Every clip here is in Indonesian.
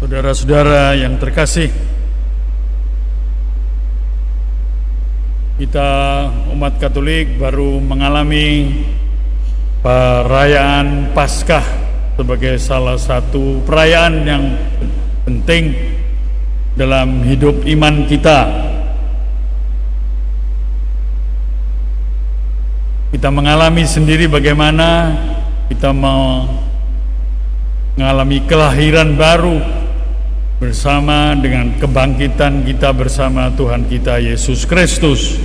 Saudara-saudara yang terkasih, kita umat Katolik baru mengalami perayaan Paskah sebagai salah satu perayaan yang penting dalam hidup iman kita. Kita mengalami sendiri bagaimana kita mengalami kelahiran baru bersama dengan kebangkitan kita bersama Tuhan kita Yesus Kristus.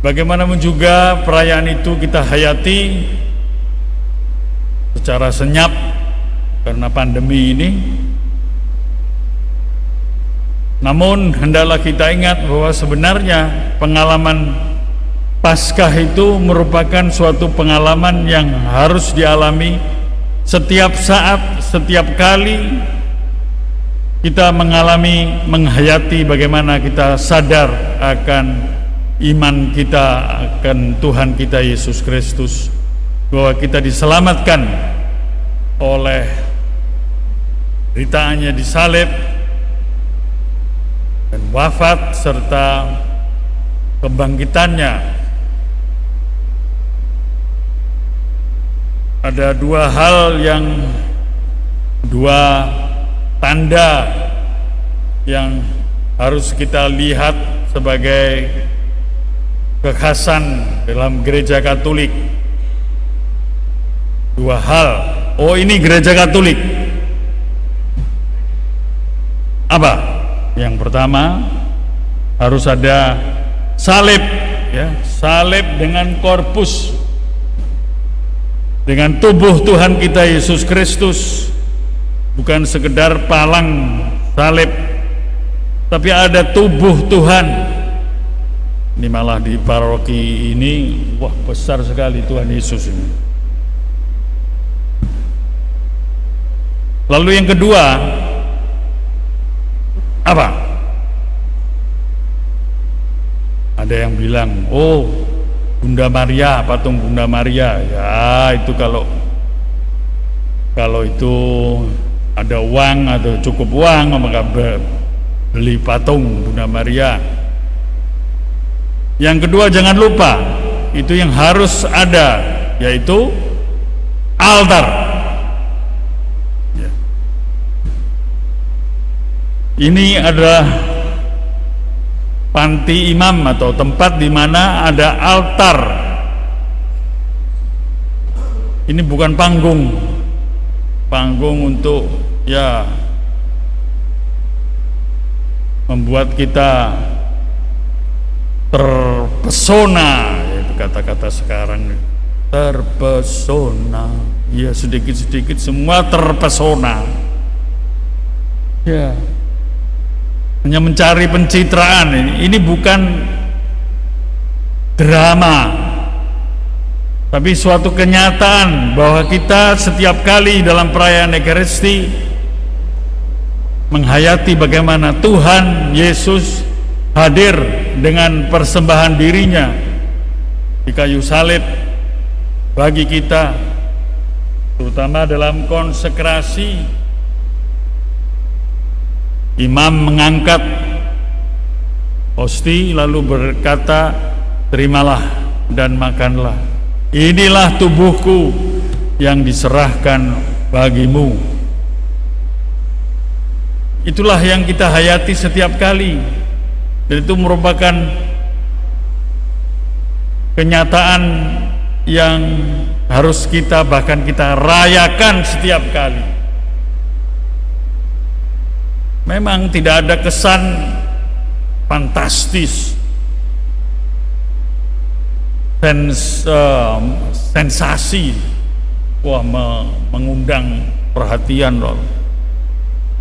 Bagaimanapun juga perayaan itu kita hayati secara senyap karena pandemi ini. Namun hendaklah kita ingat bahwa sebenarnya pengalaman Paskah itu merupakan suatu pengalaman yang harus dialami setiap saat, setiap kali kita menghayati bagaimana kita sadar akan iman kita akan Tuhan kita Yesus Kristus, bahwa kita diselamatkan oleh deritaannya di salib dan wafat serta kebangkitannya. Ada dua tanda yang harus kita lihat sebagai kekhasan dalam gereja Katolik. Dua hal. Oh, ini gereja Katolik. Apa? Yang pertama, harus ada salib, ya, salib dengan korpus, dengan tubuh Tuhan kita Yesus Kristus. Bukan sekedar palang salib, tapi ada tubuh Tuhan. Ini malah di paroki ini, wah, besar sekali Tuhan Yesus ini. Lalu yang kedua, apa? Ada yang bilang, oh, Bunda Maria, patung Bunda Maria. Ya, itu kalau itu ada uang atau cukup uang, maka beli patung Bunda Maria. Yang kedua, jangan lupa, itu yang harus ada, yaitu altar. Ya. Ini adalah panti imam atau tempat di mana ada altar. Ini bukan panggung untuk membuat kita terpesona, yaitu kata-kata sekarang, terpesona. Ya, sedikit-sedikit semua terpesona. Ya, hanya mencari pencitraan. Ini bukan drama, tapi suatu kenyataan bahwa kita setiap kali dalam perayaan Ekaristi menghayati bagaimana Tuhan Yesus hadir dengan persembahan dirinya di kayu salib bagi kita, terutama dalam konsekrasi. Imam mengangkat hosti lalu berkata, terimalah dan makanlah. Inilah tubuhku yang diserahkan bagimu. Itulah yang kita hayati setiap kali, dan itu merupakan kenyataan yang harus kita rayakan setiap kali. Memang tidak ada kesan fantastis, sensasi, mengundang perhatian loh.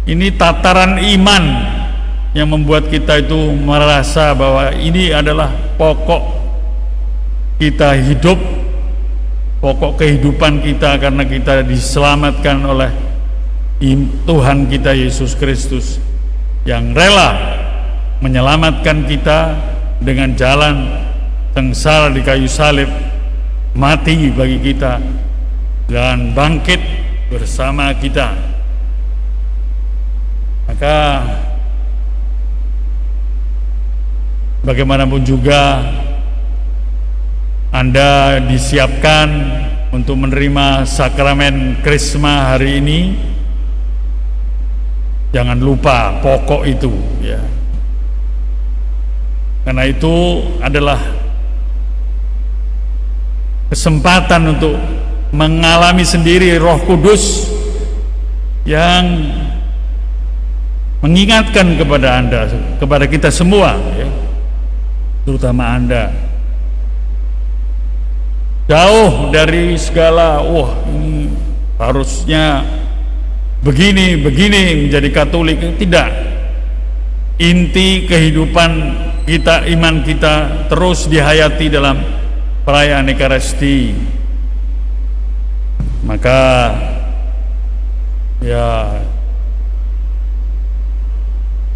Ini tataran iman yang membuat kita itu merasa bahwa ini adalah pokok kita hidup, pokok kehidupan kita, karena kita diselamatkan oleh Tuhan kita Yesus Kristus yang rela menyelamatkan kita dengan jalan sengsara di kayu salib, mati bagi kita dan bangkit bersama kita. Maka bagaimanapun juga Anda disiapkan untuk menerima sakramen Krisma hari ini, jangan lupa pokok itu ya. Karena itu adalah kesempatan untuk mengalami sendiri Roh Kudus yang mengingatkan kepada Anda, kepada kita semua ya, terutama Anda, jauh dari segala ini harusnya begini menjadi Katolik. Tidak. Inti kehidupan kita, iman kita terus dihayati dalam perayaan Ekaristi. Maka ya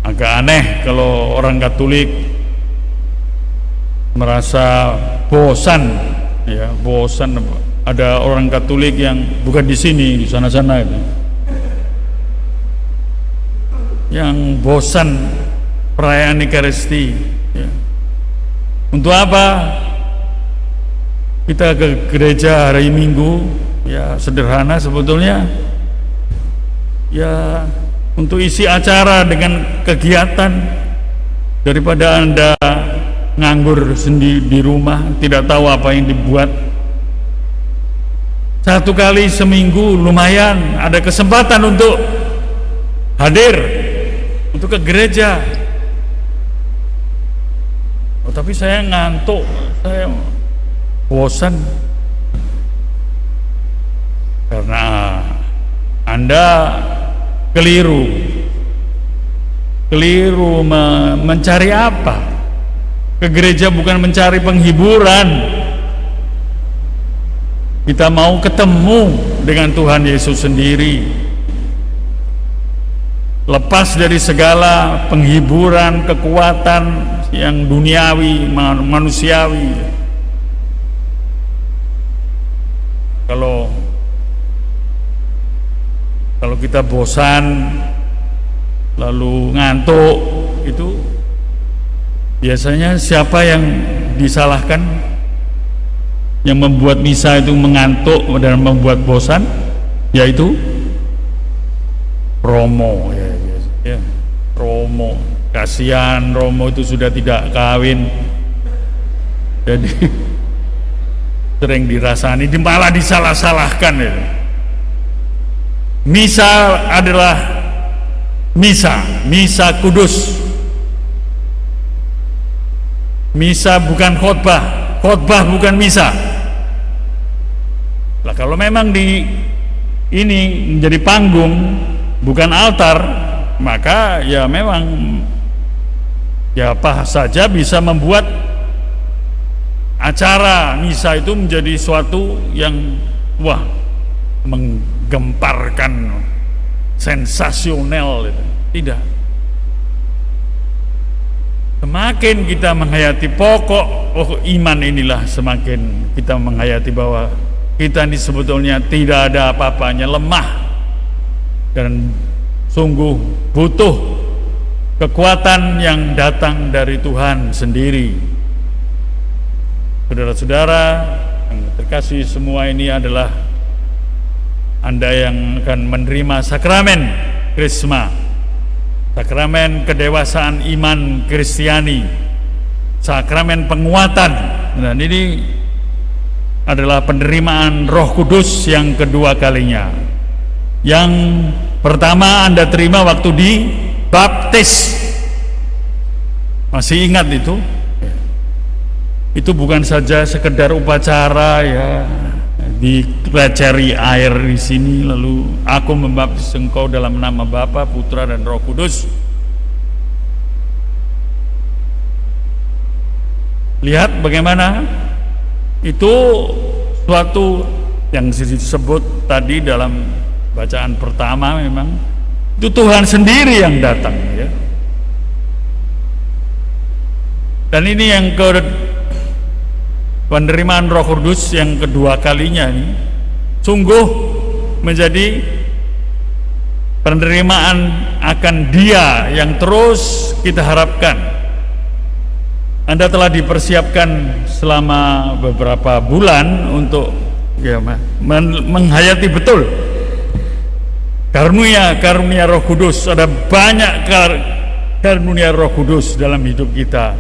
agak aneh kalau orang Katolik merasa bosan ya, bosan. Ada orang Katolik yang bukan di sini, di sana-sana itu, yang bosan perayaan Ekaristi ya. Untuk apa kita ke gereja hari Minggu? Ya sederhana sebetulnya ya, untuk isi acara dengan kegiatan, daripada Anda nganggur sendiri di rumah, tidak tahu apa yang dibuat. Satu kali seminggu lumayan ada kesempatan untuk hadir, untuk ke gereja. Oh, tapi saya ngantuk, saya bosan. Karena Anda keliru mencari apa? Ke gereja bukan mencari penghiburan. Kita mau ketemu dengan Tuhan Yesus sendiri, lepas dari segala penghiburan, kekuatan yang duniawi, manusiawi. Kalau kita bosan lalu ngantuk, itu biasanya siapa yang disalahkan? Yang membuat misa itu mengantuk dan membuat bosan, yaitu Romo ya. Romo, kasihan Romo itu sudah tidak kawin, jadi sering dirasani, malah disalah-salahkan ya. Misa adalah misa kudus. Misa bukan khotbah, khotbah bukan misa. Lah kalau memang ini menjadi panggung bukan altar, maka ya memang ya apa saja bisa membuat acara misa itu menjadi suatu yang wah, menggemparkan, sensasional. Tidak. Semakin kita menghayati pokok iman inilah, semakin kita menghayati bahwa kita ini sebetulnya tidak ada apa-apanya, lemah, dan sungguh butuh kekuatan yang datang dari Tuhan sendiri. Saudara-saudara yang terkasih semua, ini adalah Anda yang akan menerima sakramen Krisma, sakramen kedewasaan iman Kristiani, sakramen penguatan. Dan ini adalah penerimaan Roh Kudus yang kedua kalinya. Yang pertama Anda terima waktu dibaptis. Masih ingat itu? Itu bukan saja sekedar upacara ya, dileceri air di sini lalu aku membaptis engkau dalam nama Bapa, Putra dan Roh Kudus. Lihat bagaimana itu suatu yang disebut tadi dalam bacaan pertama, memang itu Tuhan sendiri yang datang ya. Dan ini yang penerimaan Roh Kudus yang kedua kalinya ini sungguh menjadi penerimaan akan Dia yang terus kita harapkan. Anda telah dipersiapkan selama beberapa bulan untuk menghayati betul karunia Roh Kudus. Ada banyak karunia Roh Kudus dalam hidup kita.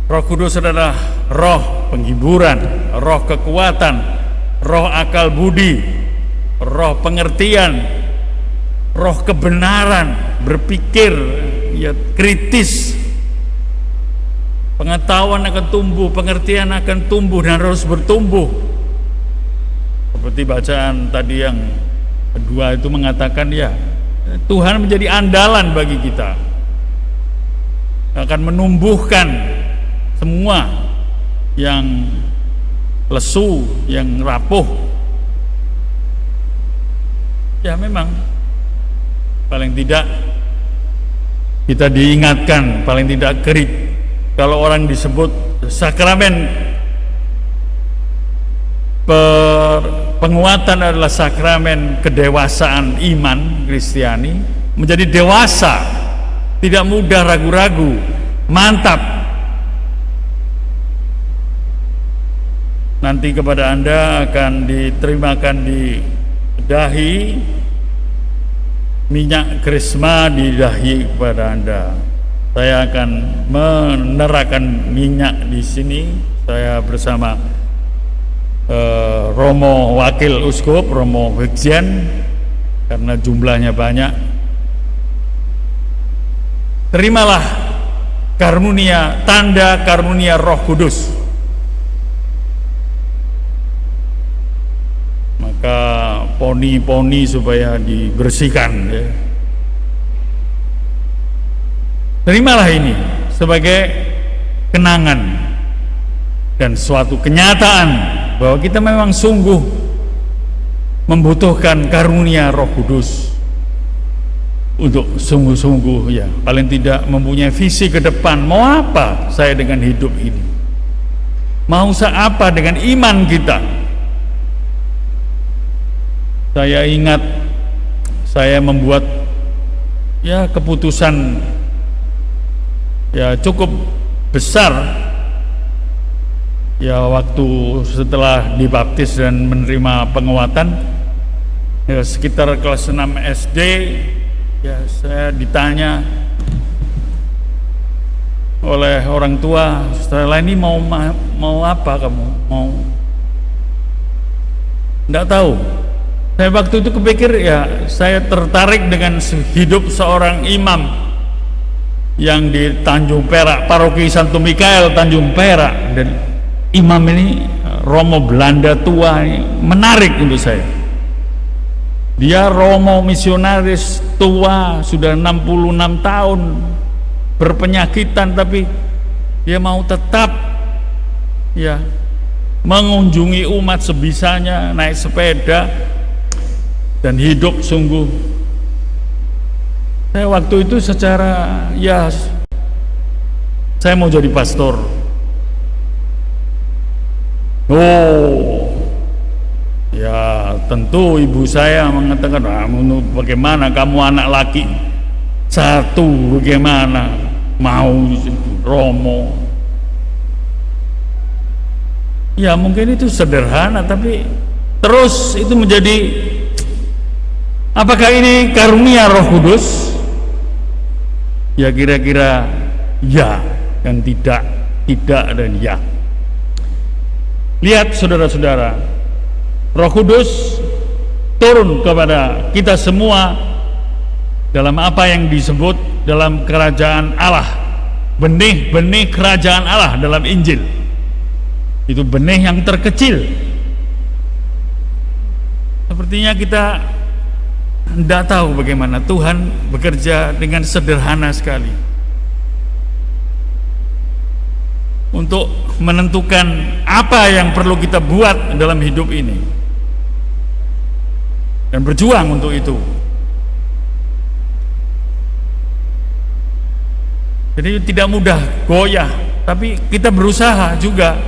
Roh Kudus adalah roh penghiburan, roh kekuatan, roh akal budi, roh pengertian, roh kebenaran, berpikir kritis. Pengetahuan akan tumbuh, pengertian akan tumbuh dan harus bertumbuh. Seperti bacaan tadi yang kedua itu mengatakan, Tuhan menjadi andalan bagi kita, akan menumbuhkan semua yang lesu, yang rapuh. Memang paling tidak kita diingatkan, paling tidak kalau orang disebut sakramen penguatan adalah sakramen kedewasaan iman Kristiani, menjadi dewasa, tidak mudah ragu-ragu, mantap. Nanti kepada Anda akan diterimakan di dahi minyak krisma, di dahi kepada Anda. Saya akan menerapkan minyak di sini. Saya bersama Romo Wakil Uskup, Romo Wikjen, karena jumlahnya banyak. Terimalah karunia, tanda karunia Roh Kudus. Maka poni-poni supaya dibersihkan. Terimalah ini sebagai kenangan dan suatu kenyataan bahwa kita memang sungguh membutuhkan karunia Roh Kudus untuk sungguh-sungguh paling tidak mempunyai visi ke depan. Mau apa saya dengan hidup ini? Mau apa dengan iman kita? Saya ingat saya membuat keputusan cukup besar waktu setelah dibaptis dan menerima penguatan, sekitar kelas 6 SD. Saya ditanya oleh orang tua, setelah ini mau apa kamu? Enggak tahu. Saya waktu itu kepikir saya tertarik dengan hidup seorang imam yang di Tanjung Perak, Paroki Santo Mikael Tanjung Perak. Dan imam ini Romo Belanda tua, ini menarik untuk saya. Dia Romo misionaris tua, sudah 66 tahun, berpenyakitan, tapi dia mau tetap mengunjungi umat sebisanya, naik sepeda dan hidup sungguh. Saya waktu itu secara saya mau jadi pastor. Tentu ibu saya mengatakan, bagaimana kamu anak laki satu, bagaimana mau Romo? Mungkin itu sederhana, tapi terus itu menjadi, apakah ini karunia Roh Kudus? Kira-kira dan tidak dan ya. Lihat saudara-saudara, Roh Kudus turun kepada kita semua dalam apa yang disebut dalam kerajaan Allah, benih-benih kerajaan Allah dalam Injil. Itu benih yang terkecil. Sepertinya kita tidak tahu bagaimana Tuhan bekerja dengan sederhana sekali untuk menentukan apa yang perlu kita buat dalam hidup ini dan berjuang untuk itu. Jadi tidak mudah goyah, tapi kita berusaha juga.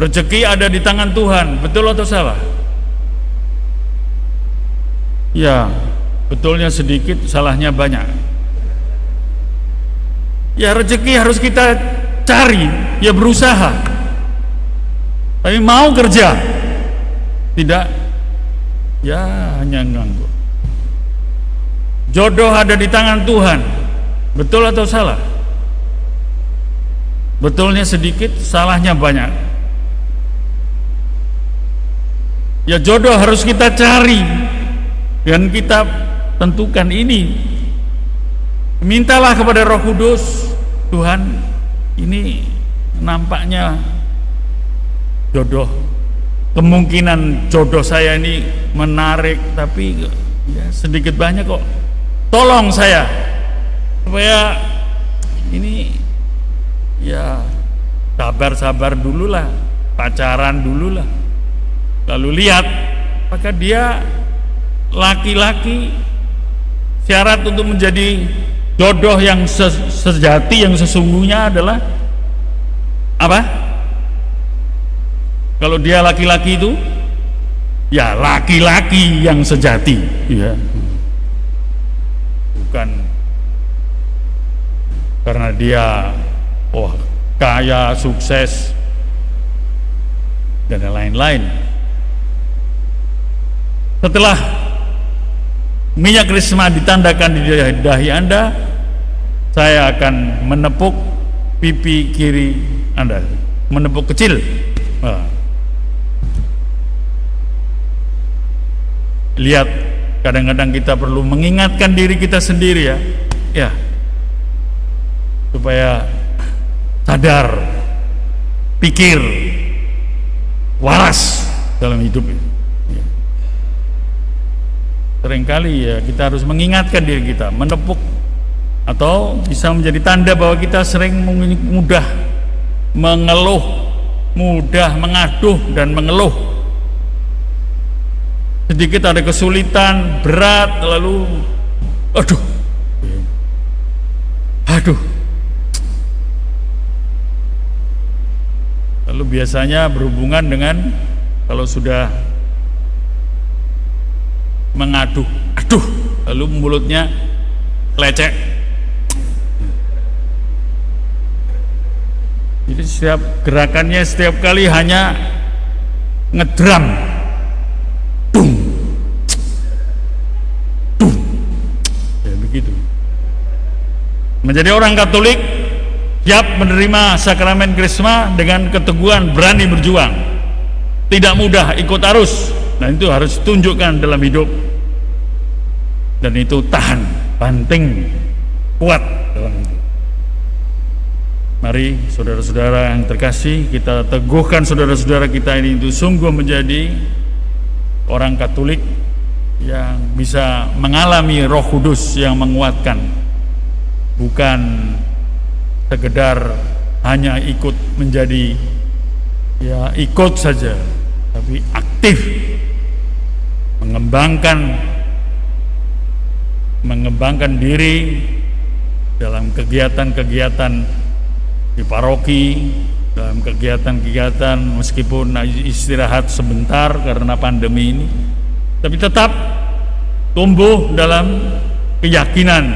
Rezeki ada di tangan Tuhan, betul atau salah? Ya, betulnya sedikit, salahnya banyak. Ya, rezeki harus kita cari, ya berusaha. Tapi mau kerja, tidak, ya hanya nganggur. Jodoh ada di tangan Tuhan, betul atau salah? Betulnya sedikit, salahnya banyak. Ya, jodoh harus kita cari dan kita tentukan ini. Mintalah kepada Roh Kudus, Tuhan, ini nampaknya jodoh, kemungkinan jodoh saya ini menarik, tapi ya sedikit banyak kok. Tolong saya supaya ini ya sabar-sabar dulu lah, pacaran dulu lah. Lalu lihat apakah dia laki-laki. Syarat untuk menjadi jodoh yang sejati, yang sesungguhnya adalah apa? Kalau dia laki-laki itu ya laki-laki yang sejati, ya. Bukan karena dia kaya, sukses dan lain-lain. Setelah minyak krisma ditandakan di dahi Anda, saya akan menepuk pipi kiri Anda, menepuk kecil. Lihat, kadang-kadang kita perlu mengingatkan diri kita sendiri, ya, supaya sadar, pikir, waras dalam hidup ini. Seringkali ya kita harus mengingatkan diri kita, menepuk, atau bisa menjadi tanda bahwa kita sering mudah mengeluh, mudah mengaduh dan mengeluh. Sedikit ada kesulitan, berat, lalu aduh, lalu biasanya berhubungan dengan kalau sudah mengaduh, lalu mulutnya lecek. Jadi setiap gerakannya setiap kali hanya ngedram, dung, ya begitu. Menjadi orang Katolik siap menerima sakramen Krisma dengan keteguhan, berani berjuang, tidak mudah ikut arus. Nah, itu harus tunjukkan dalam hidup, dan itu tahan, banting, kuat dalam hidup. Mari saudara-saudara yang terkasih, kita teguhkan saudara-saudara kita ini itu sungguh menjadi orang Katolik yang bisa mengalami Roh Kudus yang menguatkan, bukan sekedar hanya ikut menjadi ya ikut saja, tapi aktif mengembangkan diri dalam kegiatan-kegiatan di paroki, dalam kegiatan-kegiatan meskipun istirahat sebentar karena pandemi ini, tapi tetap tumbuh dalam keyakinan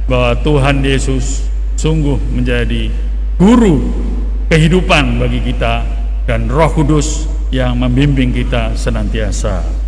bahwa Tuhan Yesus sungguh menjadi guru kehidupan bagi kita dan Roh Kudus yang membimbing kita senantiasa.